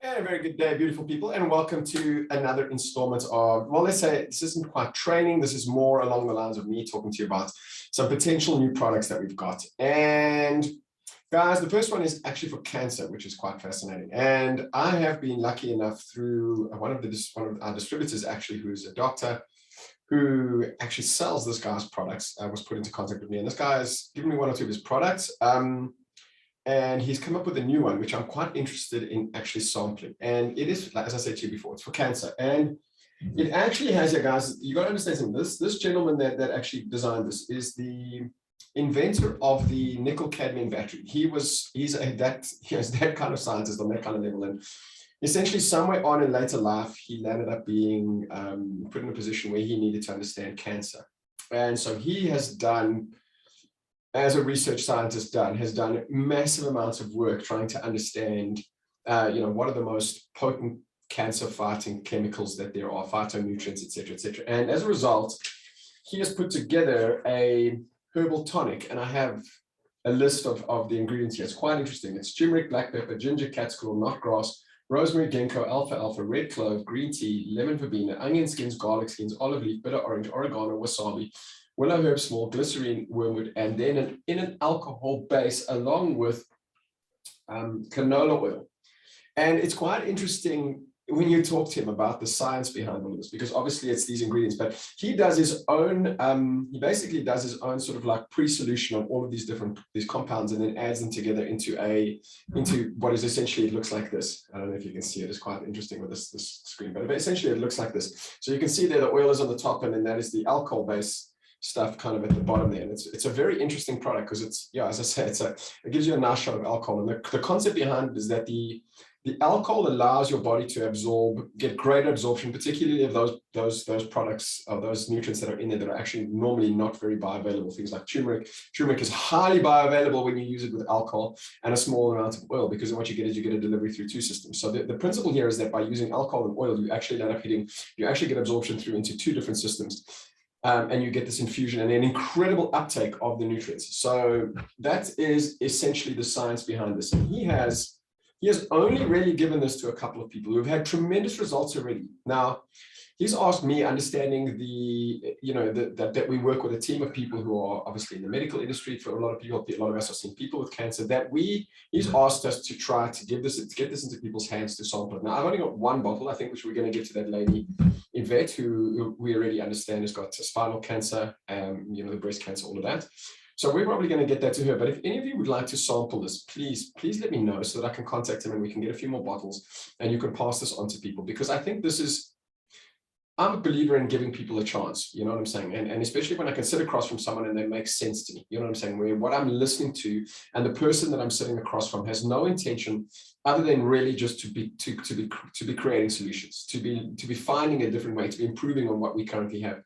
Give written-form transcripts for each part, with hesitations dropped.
And a very good day, beautiful people, and welcome to another installment of, well, let's say this isn't quite training. This is more along the lines of me talking to you about some potential new products that we've got. And guys, the first one is actually for cancer, which is quite fascinating. And I have been lucky enough through one of our distributors, actually, who's a doctor who actually sells this guy's products, was put into contact with me. And this guy has given me one or two of his products. And he's come up with a new one, which I'm quite interested in actually sampling. And it is, like, as I said to you before, it's for cancer. And it actually has, guys, you got to understand something. This gentleman that actually designed this is the inventor of the nickel cadmium battery. He has that kind of scientist on that kind of level. And essentially somewhere on in later life, he landed up being put in a position where he needed to understand cancer. And so he has done, as a research scientist has done massive amounts of work trying to understand, what are the most potent cancer-fighting chemicals that there are, phytonutrients, et cetera, et cetera. And as a result, he has put together a herbal tonic, and I have a list of the ingredients here. It's quite interesting. It's turmeric, black pepper, ginger, cat's claw, knotgrass, rosemary, ginkgo, alfalfa, red clove, green tea, lemon verbena, onion skins, garlic skins, olive leaf, bitter orange, oregano, wasabi, willow herb small, glycerine, wormwood, and then in an alcohol base along with canola oil. And it's quite interesting when you talk to him about the science behind all of this, because obviously it's these ingredients, but he does his own, he basically does his own sort of like pre-solution on all of these compounds and then adds them together into what is essentially, it looks like this. I don't know if you can see it. It's quite interesting with this screen, but essentially it looks like this. So you can see there the oil is on the top, and then that is the alcohol base stuff kind of at the bottom there. And it's a very interesting product because it's, as I said, it gives you a nice shot of alcohol. And the concept behind it is that the alcohol allows your body to get greater absorption, particularly of those products or those nutrients that are in there that are actually normally not very bioavailable. Things like turmeric. Turmeric is highly bioavailable when you use it with alcohol and a small amount of oil, because what you get is you get a delivery through two systems. So the principle here is that by using alcohol and oil, you actually get absorption through into two different systems. And you get this infusion and an incredible uptake of the nutrients. So that is essentially the science behind this. And he has only really given this to a couple of people who've had tremendous results already. Now, he's asked me, understanding that we work with a team of people who are obviously in the medical industry. For a lot of us are seeing people with cancer, he's asked us to try to get this into people's hands to sample it. Now, I've only got one bottle, I think, which we're going to give to that lady, Yvette, who we already understand has got spinal cancer, the breast cancer, all of that. So we're probably going to get that to her. But if any of you would like to sample this, please let me know so that I can contact him and we can get a few more bottles and you can pass this on to people, because I think I'm a believer in giving people a chance, you know what I'm saying? And especially when I can sit across from someone and they make sense to me, you know what I'm saying? Where what I'm listening to and the person that I'm sitting across from has no intention other than really just to be creating solutions, to be finding a different way, to be improving on what we currently have.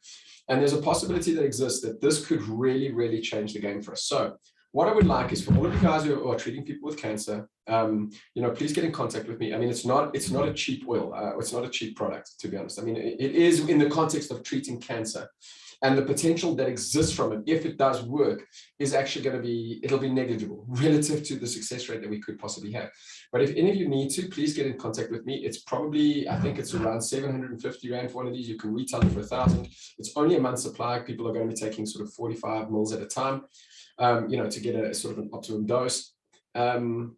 And there's a possibility that exists that this could really, really change the game for us. So what I would like is for all of you guys who are treating people with cancer, please get in contact with me. I mean, it's not a cheap oil. It's not a cheap product, to be honest. I mean, it is in the context of treating cancer, and the potential that exists from it, if it does work, is actually it'll be negligible relative to the success rate that we could possibly have. But if any of you need to, please get in contact with me. It's probably, I think it's around 750 Rand for one of these. You can retail it for 1,000. It's only a month's supply. People are going to be taking sort of 45 mils at a time, to get a sort of an optimum dose. I mean,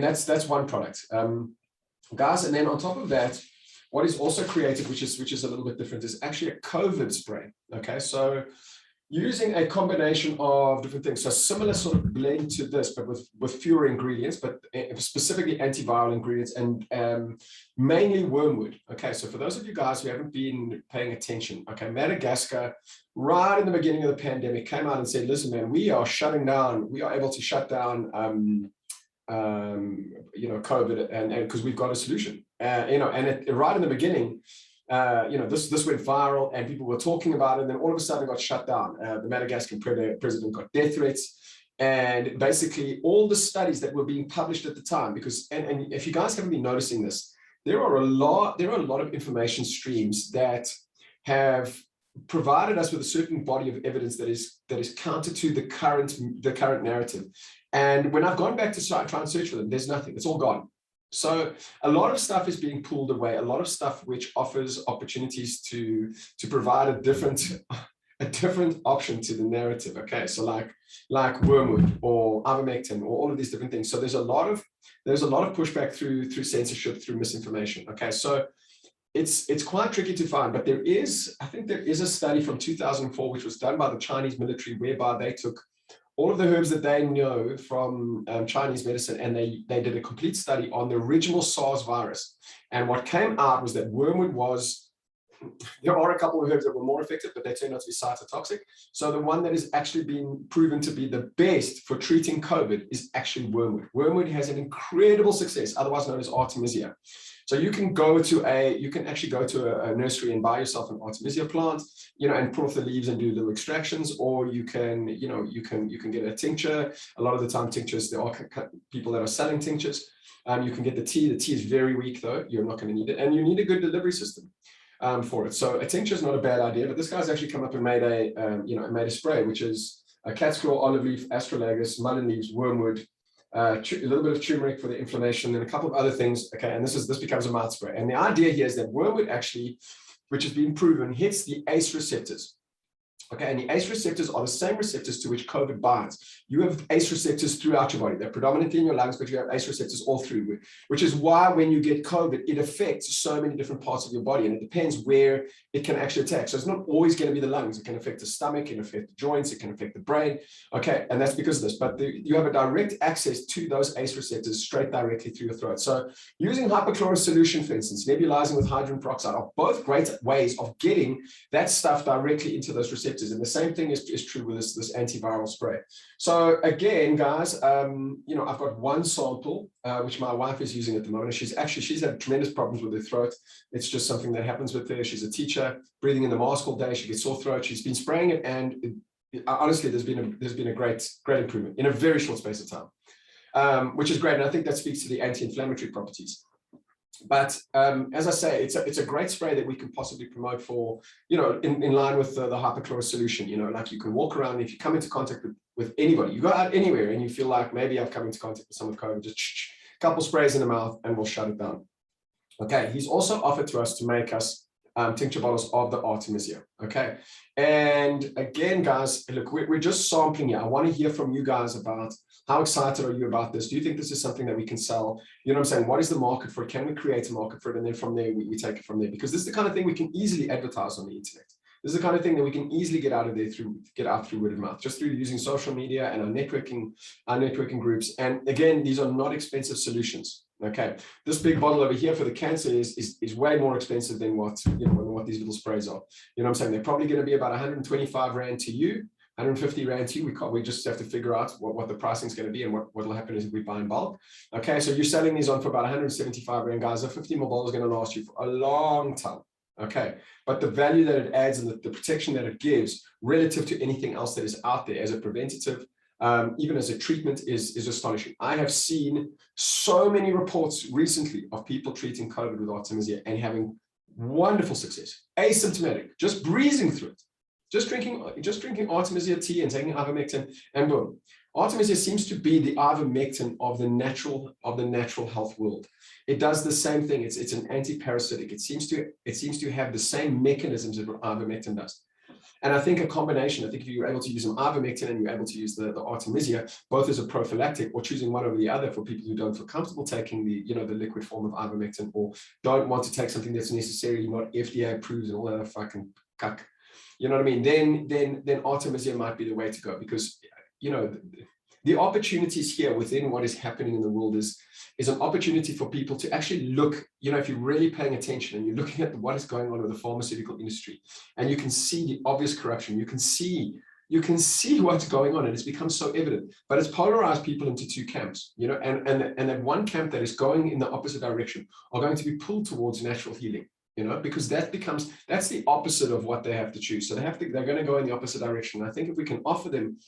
that's one product, guys. And then on top of that, what is also created, which is a little bit different, is actually a COVID spray. Okay, so using a combination of different things, so similar sort of blend to this, but with fewer ingredients, but specifically antiviral ingredients and mainly wormwood. Okay, so for those of you guys who haven't been paying attention, okay, Madagascar, right in the beginning of the pandemic, came out and said, listen, man, we are able to shut down COVID, and because we've got a solution, right in the beginning, this went viral and people were talking about it, and then all of a sudden it got shut down. The Madagascan president got death threats, and basically all the studies that were being published at the time, because, and if you guys haven't been noticing this, there are a lot of information streams that have provided us with a certain body of evidence that is counter to the current narrative. And when I've gone back to try and search for them, there's nothing. It's all gone. So a lot of stuff is being pulled away, a lot of stuff which offers opportunities to provide a different option to the narrative. Okay, so like wormwood or ivermectin or all of these different things. So there's a lot of pushback through censorship, through misinformation. Okay, so it's quite tricky to find, but I think there is a study from 2004 which was done by the Chinese military, whereby they took all of the herbs that they know from Chinese medicine, and they did a complete study on the original SARS virus. And what came out was that wormwood was, there are a couple of herbs that were more effective, but they turned out to be cytotoxic. So the one that has actually been proven to be the best for treating COVID is actually wormwood. Wormwood has an incredible success, otherwise known as Artemisia. So you can actually go to a nursery and buy yourself an Artemisia plant, and pull off the leaves and do little extractions, or you can get a tincture. A lot of the time tinctures, there are people that are selling tinctures. You can get the tea. The tea is very weak though. You're not going to need it, and you need a good delivery system for it. So a tincture is not a bad idea, but this guy's actually come up and made a spray, which is a cat's claw, olive leaf, astragalus, mullein leaves, wormwood, a little bit of turmeric for the inflammation, and a couple of other things. Okay, and this becomes a mouth spray. And the idea here is that wormwood actually, which has been proven, hits the ACE receptors. Okay, and the ACE receptors are the same receptors to which COVID binds. You have ACE receptors throughout your body. They're predominantly in your lungs, but you have ACE receptors all through, which is why when you get COVID, it affects so many different parts of your body, and it depends where it can actually attack. So it's not always going to be the lungs. It can affect the stomach, it can affect the joints, it can affect the brain. Okay, and that's because of this. But you have a direct access to those ACE receptors straight directly through your throat. So using hypochlorous solution, for instance, nebulizing with hydrogen peroxide are both great ways of getting that stuff directly into those receptors. And the same thing is true with this antiviral spray. So again, guys, I've got one sample, which my wife is using at the moment. She's had tremendous problems with her throat. It's just something that happens with her. She's a teacher, breathing in the mask all day. She gets sore throat. She's been spraying it, and honestly, there's been a great improvement in a very short space of time, which is great. And I think that speaks to the anti-inflammatory properties. But as I say, it's a great spray that we can possibly promote for, in line with the hypochlorous solution. Like you can walk around, if you come into contact with anybody, you go out anywhere and you feel like maybe I've come into contact with some of COVID, just a couple sprays in the mouth and we'll shut it down. Okay, he's also offered to us to make us tincture bottles of the Artemisia. Okay, and again, guys, look, we're just sampling here. I want to hear from you guys about how excited are you about this? Do you think this is something that we can sell? You know what I'm saying? What is the market for it? Can we create a market for it? And then from there, we take it from there, because this is the kind of thing we can easily advertise on the internet. This is the kind of thing that we can easily get out through word of mouth, just through using social media and our networking groups. And again, these are not expensive solutions. Okay, this big bottle over here for the cancer is way more expensive than what these little sprays are. You know what I'm saying? They're probably going to be about 125 Rand to you, 150 Rand to you. We just have to figure out what the pricing is going to be, and what will happen is if we buy in bulk. Okay, so you're selling these on for about 175 Rand, guys. A 50 ml bottle is going to last you for a long time. Okay, but the value that it adds and the protection that it gives relative to anything else that is out there as a preventative, even as a treatment, is astonishing. I have seen so many reports recently of people treating COVID with Artemisia and having wonderful success, asymptomatic, just breezing through it, just drinking Artemisia tea and taking ivermectin, and boom. Artemisia seems to be the ivermectin of the natural health world. It does the same thing. It's an anti-parasitic. It seems to have the same mechanisms that ivermectin does. And I think a combination, if you're able to use an ivermectin and you're able to use the Artemisia, both as a prophylactic or choosing one over the other for people who don't feel comfortable taking the liquid form of ivermectin, or don't want to take something that's necessarily not FDA approved and all that fucking cuck, you know what I mean? Then Artemisia might be the way to go, because the opportunities here within what is happening in the world is an opportunity for people to actually look, if you're really paying attention and you're looking at what is going on with the pharmaceutical industry, and you can see the obvious corruption, you can see what's going on, and it's become so evident, but it's polarized people into two camps, and that one camp that is going in the opposite direction are going to be pulled towards natural healing, because that's the opposite of what they have to choose. So they're going to go in the opposite direction. And I think if we can offer them,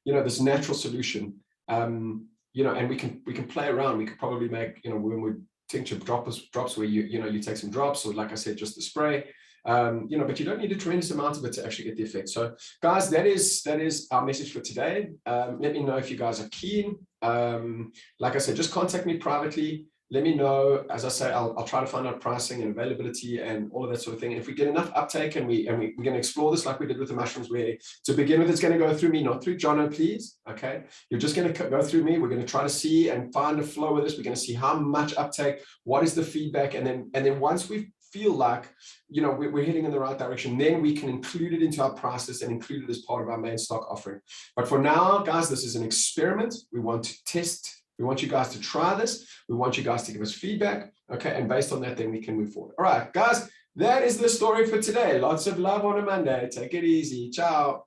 this natural solution, and we can play around. We could probably make, wormwood tincture drops where you take some drops, or like I said, just the spray, but you don't need a tremendous amount of it to actually get the effect. So guys, that is our message for today. Let me know if you guys are keen. Like I said, just contact me privately. Let me know. As I say, I'll try to find out pricing and availability and all of that sort of thing. And if we get enough uptake and we're going to explore this like we did with the mushrooms, where to begin with, it's going to go through me, not through Jono, please. Okay. You're just going to go through me. We're going to try to see and find a flow with this. We're going to see how much uptake, what is the feedback. And then once we feel like, we're heading in the right direction, then we can include it into our prices and include it as part of our main stock offering. But for now, guys, this is an experiment. We want to test. We want you guys to try this. We want you guys to give us feedback. Okay. And based on that, then we can move forward. All right, guys, that is the story for today. Lots of love on a Monday. Take it easy. Ciao.